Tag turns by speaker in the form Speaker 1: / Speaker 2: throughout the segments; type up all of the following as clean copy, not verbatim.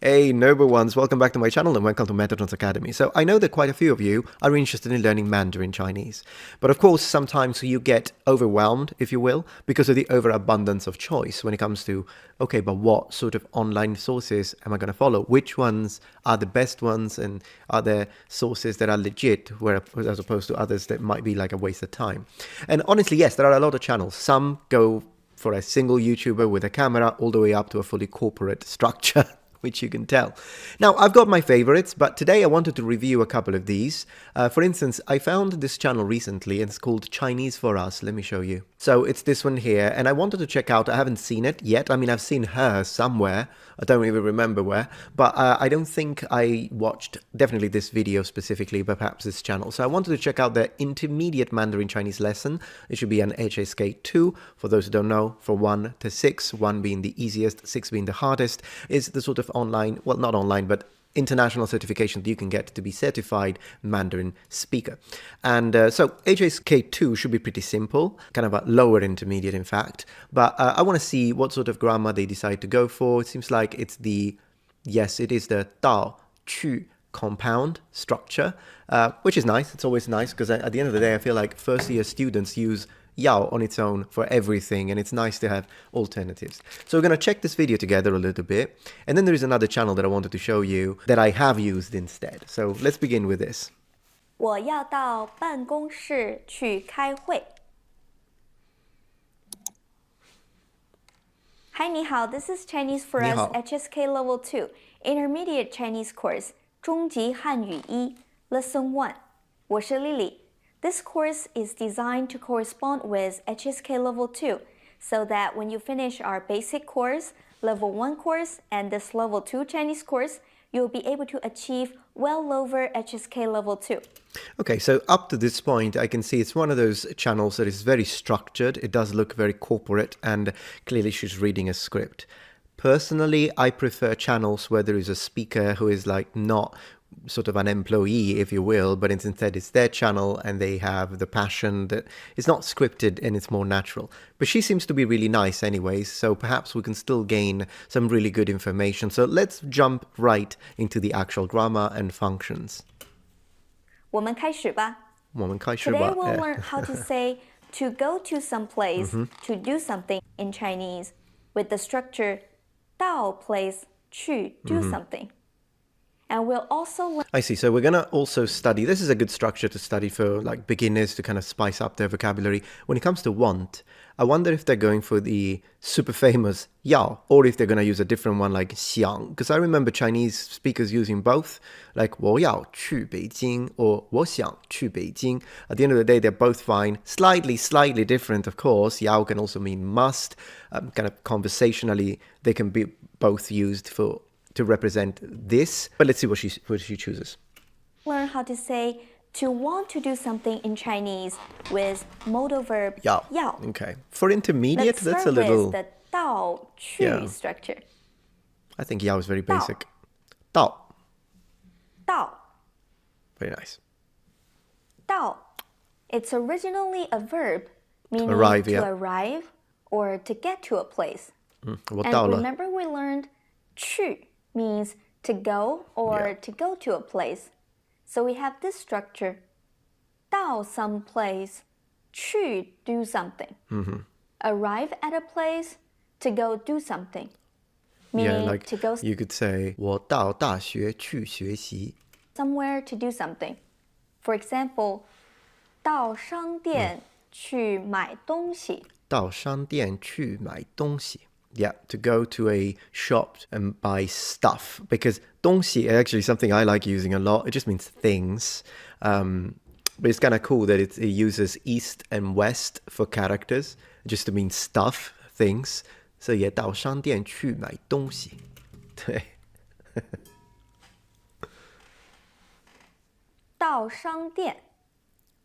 Speaker 1: Hey, noble ones, welcome back to my channel and welcome to Metatron's Academy. So I know that quite a few of you are interested in learning Mandarin Chinese. But of course, sometimes you get overwhelmed, if you will, because of the overabundance of choice when it comes to, okay, but what sort of online sources am I going to follow? Which ones are the best ones, and are there sources that are legit as opposed to others that might be like a waste of time? And honestly, yes, there are a lot of channels. Some go for a single YouTuber with a camera all the way up to a fully corporate structure. Which you can tell. Now, I've got my favorites, but today I wanted to review a couple of these. For instance, I found this channel recently, and it's called Chinese for Us. Let me show you. So it's this one here, and I wanted to check out. I haven't seen it yet. I mean, I've seen her somewhere. I don't even remember where, but I don't think I watched definitely this video specifically, but perhaps this channel. So I wanted to check out their intermediate Mandarin Chinese lesson. It should be an HSK2. For those who don't know, from 1 to 6, 1 being the easiest, 6 being the hardest, is the sort of online, well, not online, but international certification that you can get to be certified Mandarin speaker. And so HSK2 should be pretty simple, kind of a lower intermediate in fact, but I want to see what sort of grammar they decide to go for. It seems like it's yes, it is the Dao Qu compound structure, which is nice. It's always nice because at the end of the day, I feel like first year students use Yao on its own for everything, and it's nice to have alternatives. So we're going to check this video together a little bit, and then there is another channel that I wanted to show you that I have used instead. So let's begin with this.
Speaker 2: 我要到办公室去开会。Hi, 你好, this is Chinese for Us HSK Level 2 Intermediate Chinese Course 中级汉语一 Lesson 1. 我是 Lily.This course is designed to correspond with HSK Level 2, so that when you finish our basic course, Level 1 course, and this Level 2 Chinese course, you'll be able to achieve well over HSK Level 2.
Speaker 1: Okay, so up to this point, I can see it's one of those channels that is very structured. It does look very corporate, and clearly she's reading a script. Personally, I prefer channels where there is a speaker who is like not sort of an employee, if you will, but instead it's their channel and they have the passion that it's not scripted and it's more natural. But she seems to be really nice anyways, so perhaps we can still gain some really good information. So let's jump right into the actual grammar and functions.
Speaker 2: 我们开始吧. Today we'll learn how to say to go to some place, to do something in Chinese, with the structure 到 place 去 do something.And we'll also learn...
Speaker 1: I see. So we're going to also study, this is a good structure to study for like beginners to kind of spice up their vocabulary. When it comes to want, I wonder if they're going for the super famous yao, or if they're going to use a different one like xiang. Because I remember Chinese speakers using both, like 我要去北京 or 我想去北京. At the end of the day, they're both fine. Slightly different, of course. Yao can also mean must. Kind of conversationally, they can be both used to represent this, but let's see what she chooses.
Speaker 2: Learn how to say to want to do something in Chinese with modal verb 要.
Speaker 1: Okay. For intermediate, that's a little...
Speaker 2: Let's start with the 到 qu structure.
Speaker 1: I think yao is very basic. 到.
Speaker 2: 到.
Speaker 1: Very nice.
Speaker 2: 到. It's originally a verb, meaning to arrive or to get to a place. And remember we learned 去 means to go or to go to a place. So we have this structure. 到 some place, 去 do something. Arrive at a place, to go do something. Meaning
Speaker 1: like
Speaker 2: to go
Speaker 1: you could say 我到大学去学习
Speaker 2: somewhere to do something. For example, 到商店去买东西.
Speaker 1: 到商店去买东西 Yeah, to go to a shop and buy stuff, because 东西 actually something I like using a lot. It just means things, but it's kind of cool that it uses east and west for characters, just to mean stuff, things. So yeah, 到商店去买东西. 对。
Speaker 2: 到商店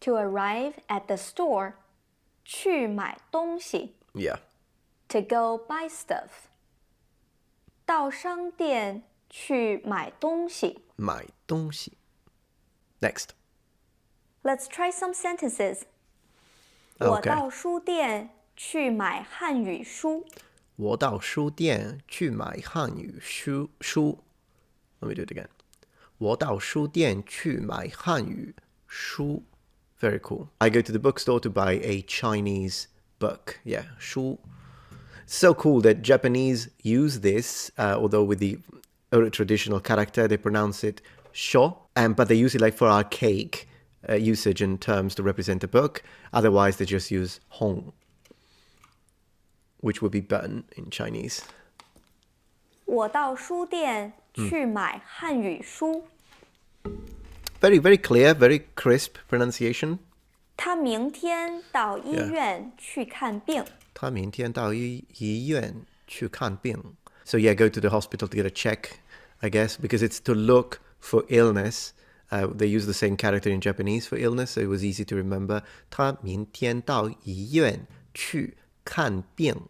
Speaker 2: to arrive at the store, 去买东西 to go buy stuff. 到商店去买东西
Speaker 1: 买东西 Next.
Speaker 2: Let's try some sentences. 我到书店去买汉语书。
Speaker 1: 我到书店去买汉语书。Let me do it again. 我到书店去买汉语书. Very cool. I go to the bookstore to buy a Chinese book. Yeah, 书. So cool that Japanese use this, although with the traditional character, they pronounce it sho, but they use it like for archaic usage and terms to represent a book. Otherwise, they just use hong, which would be button in Chinese.
Speaker 2: 我到书店去买汉语书.
Speaker 1: Very, very clear, very crisp pronunciation.
Speaker 2: 他明天到医院去看病.
Speaker 1: 他明天到医院去看病. So yeah, go to the hospital to get a check, I guess, because it's to look for illness. They use the same character in Japanese for illness, so it was easy to remember. 他明天到医院去看病.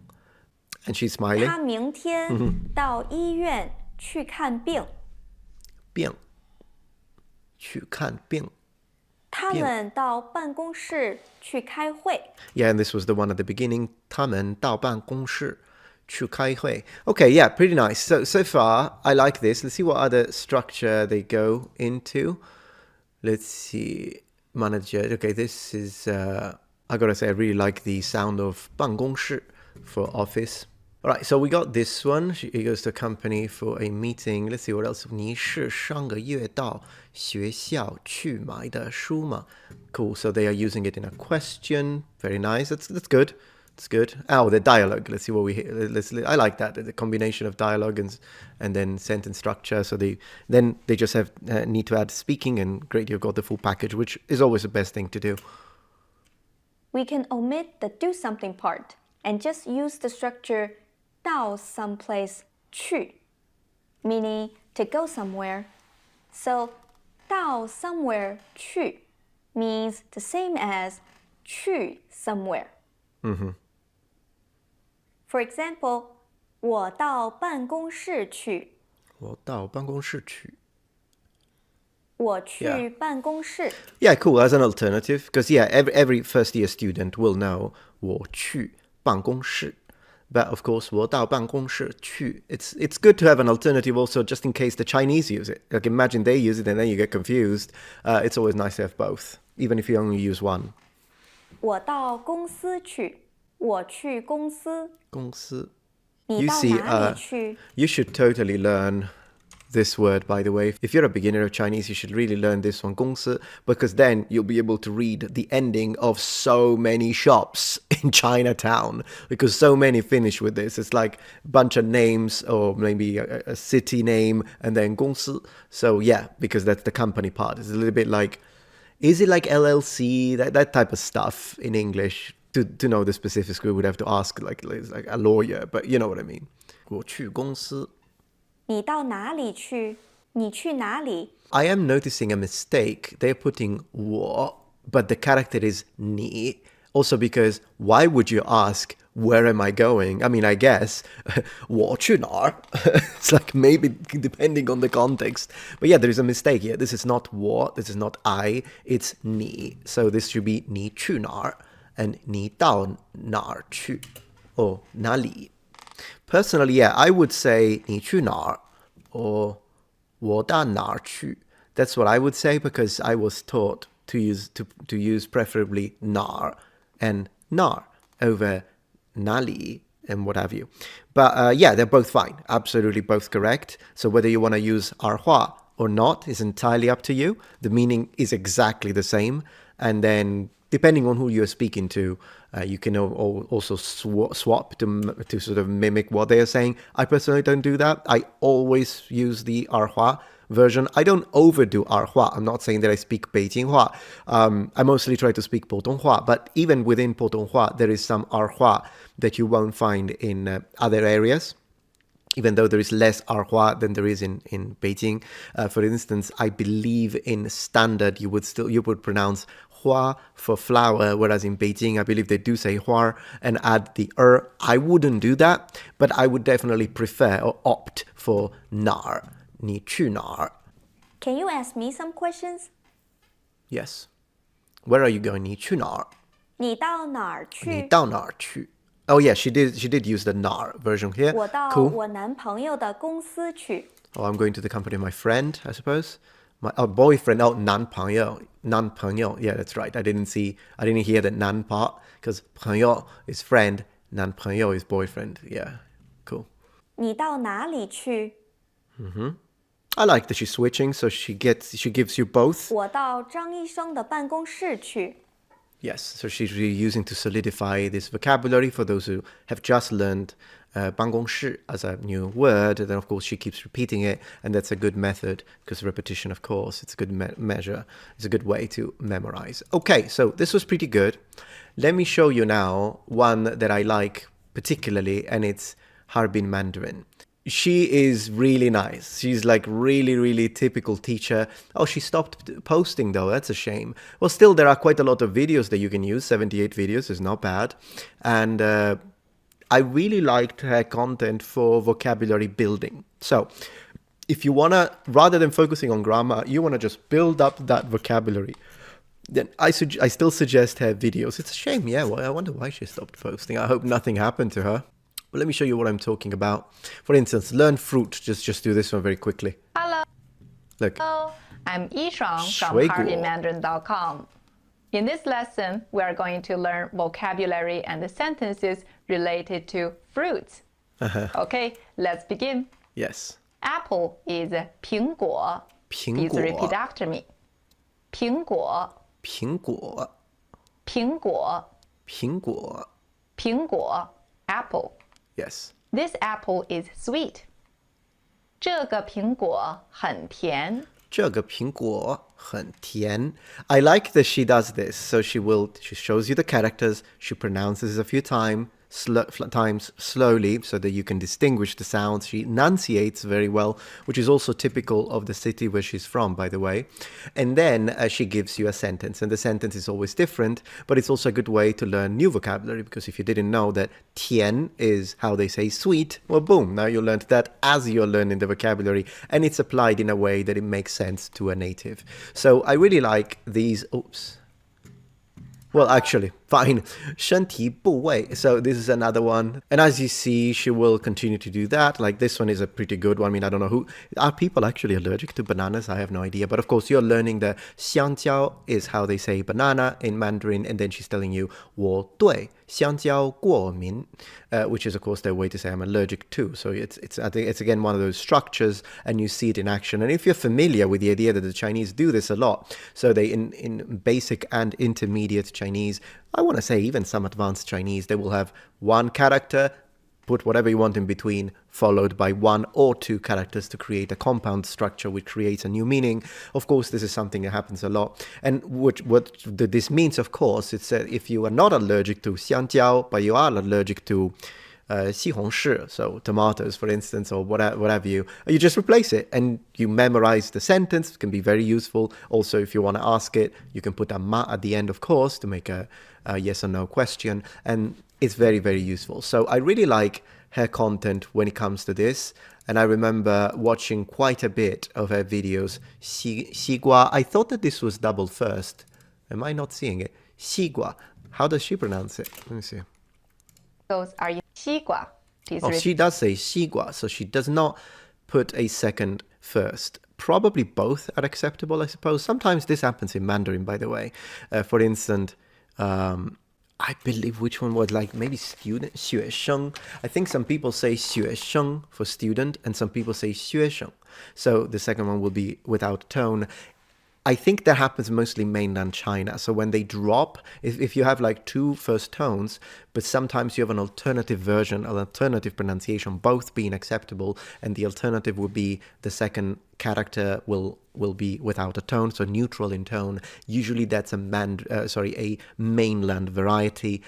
Speaker 1: And she's smiling.
Speaker 2: 他明天到医院去看病.
Speaker 1: 病去看病.
Speaker 2: 他们到办公室去开会.
Speaker 1: Yeah, and this was the one at the beginning. 他们到办公室去开会. Okay, yeah, pretty nice. So far, I like this. Let's see what other structure they go into. Let's see. Manager. Okay, this is... I gotta say, I really like the sound of 办公室 for office. Alright, so we got this one. He goes to a company for a meeting. Let's see what else. 你是上个月到学校去买的书吗? Cool, so they are using it in a question. Very nice. That's good. That's good. Oh, the dialogue. Let's see what we hear. I like that. The combination of dialogue and then sentence structure. So they just have need to add speaking, and great, you've got the full package, which is always the best thing to do.
Speaker 2: We can omit the do something part and just use the structure 到 someplace 去, meaning to go somewhere. So 到 somewhere 去 means the same as 去 somewhere. For example, 我到办公室去.
Speaker 1: 我到办公室去.
Speaker 2: 我去办公室.
Speaker 1: Yeah, cool. As an alternative, because yeah, every first year student will know 我去办公室. But of course, 我到办公室去. It's good to have an alternative also, just in case the Chinese use it. Like imagine they use it and then you get confused. It's always nice to have both, even if you only use one.
Speaker 2: 我到公司去. 我去公司.
Speaker 1: 公司.
Speaker 2: 你到哪里去?
Speaker 1: You should totally learn this word, by the way. If you're a beginner of Chinese, you should really learn this one, 公司, because then you'll be able to read the ending of so many shops in Chinatown, because so many finish with this. It's like a bunch of names, or maybe a city name, and then 公司. So yeah, because that's the company part. It's a little bit like, is it like LLC, that type of stuff in English? To know the specifics, we would have to ask like a lawyer, but you know what I mean. 我去公司.
Speaker 2: 你到哪里去? 你去哪里?
Speaker 1: I am noticing a mistake. They're putting 我, but the character is 你. Also because why would you ask, where am I going? I mean, I guess 我去哪儿? It's like maybe depending on the context. But yeah, there is a mistake here. This is not 我, this is not I, it's 你. So this should be 你去哪儿? And 你到哪儿去? Or 哪里? Personally, yeah, I would say 你去哪儿? Or 我到哪儿去? That's what I would say, because I was taught to use preferably 哪儿 and 哪儿 over 哪里 and what have you. But yeah, they're both fine. Absolutely both correct. So whether you want to use 儿化 or not is entirely up to you. The meaning is exactly the same. And then depending on who you're speaking to, you can also swap to sort of mimic what they are saying. I personally don't do that. I always use the 儿化 version. I don't overdo 儿化. I'm not saying that I speak Beijing Hua. I mostly try to speak Putonghua, but even within Putonghua, there is some 儿化 that you won't find in other areas, even though there is less 儿化 than there is in Beijing. For instance, I believe in Standard you would pronounce Hua for flower, whereas in Beijing, I believe they do say Hua and add the I wouldn't do that, but I would definitely prefer or opt for 哪儿, 你去哪儿?
Speaker 2: Can you ask me some questions?
Speaker 1: Yes. Where are you going? 你去哪儿?
Speaker 2: 你到哪儿去?
Speaker 1: 你到哪儿去? Oh yeah, she did use the 哪儿 version here.
Speaker 2: 我到
Speaker 1: Cool.
Speaker 2: 我男朋友的公司去.
Speaker 1: Oh, I'm going to the company of my friend, I suppose. My boyfriend. Oh, 男朋友. Yeah, that's right. I didn't hear the 男 part because 朋友 is friend, 男朋友 is boyfriend. Yeah, cool.
Speaker 2: 你到哪里去?
Speaker 1: I like that she's switching, so she gives you both.
Speaker 2: 我到张医生的办公室去.
Speaker 1: Yes, so she's really using to solidify this vocabulary for those who have just learned 办公室 as a new word. And then, of course, she keeps repeating it, and that's a good method because repetition, of course, it's a good measure. It's a good way to memorize. Okay, so this was pretty good. Let me show you now one that I like particularly, and it's Harbin Mandarin. She is really nice. She's like really, really typical teacher. Oh, she stopped posting though. That's a shame. Well, still, there are quite a lot of videos that you can use. 78 videos is not bad. And I really liked her content for vocabulary building. So if you want to, rather than focusing on grammar, you want to just build up that vocabulary, then I still suggest her videos. It's a shame. Yeah, well, I wonder why she stopped posting. I hope nothing happened to her. But let me show you what I'm talking about. For instance, learn fruit. Just do this one very quickly.
Speaker 3: Hello.
Speaker 1: Look.
Speaker 3: Hello. I'm Yishuang from HarbinMandarin.com. In this lesson, we are going to learn vocabulary and sentences related to fruits. Okay, let's begin.
Speaker 1: Yes.
Speaker 3: Apple is 苹果.
Speaker 1: 苹
Speaker 3: Please
Speaker 1: 果
Speaker 3: repeat after me. 苹果,
Speaker 1: 苹果
Speaker 3: 苹果,
Speaker 1: 苹果
Speaker 3: 苹果, apple.
Speaker 1: Yes.
Speaker 3: This apple is sweet. 这个苹果很甜.
Speaker 1: 这个苹果很甜. I like that she does this. So she shows you the characters, she pronounces a few times slowly so that you can distinguish the sounds. She enunciates very well, which is also typical of the city where she's from, by the way. And then she gives you a sentence, and the sentence is always different, but it's also a good way to learn new vocabulary, because if you didn't know that tian is how they say sweet, well, boom, now you learned that as you're learning the vocabulary, and it's applied in a way that it makes sense to a native. So I really like these. Oops. Well, actually, fine. 身体部位. So this is another one. And as you see, she will continue to do that. Like this one is a pretty good one. I mean, I don't know who. Are people actually allergic to bananas? I have no idea. But of course, you're learning the 香蕉 is how they say banana in Mandarin. And then she's telling you 我对香蕉过敏, which is, of course, their way to say I'm allergic to. So I think it's again one of those structures, and you see it in action. And if you're familiar with the idea that the Chinese do this a lot, so they in basic and intermediate Chinese, I want to say even some advanced Chinese, they will have one character, put whatever you want in between, followed by one or two characters to create a compound structure which creates a new meaning. Of course, this is something that happens a lot. And what this means, of course, it's if you are not allergic to 香蕉, but you are allergic to 西红柿, so tomatoes, for instance, or whatever you just replace it and you memorize the sentence. It can be very useful. Also, if you want to ask it, you can put a ma at the end, of course, to make a yes or no question, and it's very, very useful. So I really like her content when it comes to this, and I remember watching quite a bit of her videos. 西瓜, I thought that this was double first. Am I not seeing it? 西瓜. How does she pronounce it? Let me see.
Speaker 3: Those are 西瓜.
Speaker 1: Oh, she does say 西瓜, so she does not put a second first. Probably both are acceptable, I suppose. Sometimes this happens in Mandarin, by the way. For instance, I believe which one was like maybe student, 学生. I think some people say 学生 for student, and some people say 学生. So the second one will be without tone. I think that happens mostly mainland China. So when they drop, if you have like two first tones, but sometimes you have an alternative version, an alternative pronunciation, both being acceptable, and the alternative would be the second character will be without a tone, so neutral in tone. Usually that's a mainland variety,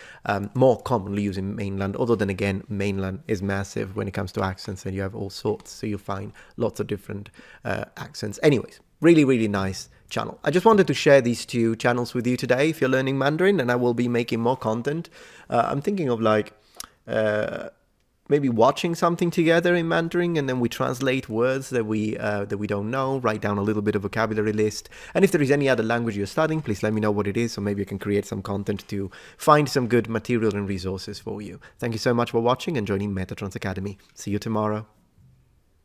Speaker 1: more commonly used in mainland, although then again, mainland is massive when it comes to accents, and you have all sorts, so you'll find lots of different accents. Anyways, really, really nice channel. I just wanted to share these two channels with you today if you're learning Mandarin, and I will be making more content. I'm thinking of like maybe watching something together in Mandarin, and then we translate words that we don't know, write down a little bit of vocabulary list. And if there is any other language you're studying, please let me know what it is, so maybe I can create some content to find some good material and resources for you. Thank you so much for watching and joining Metatron's Academy. See you tomorrow.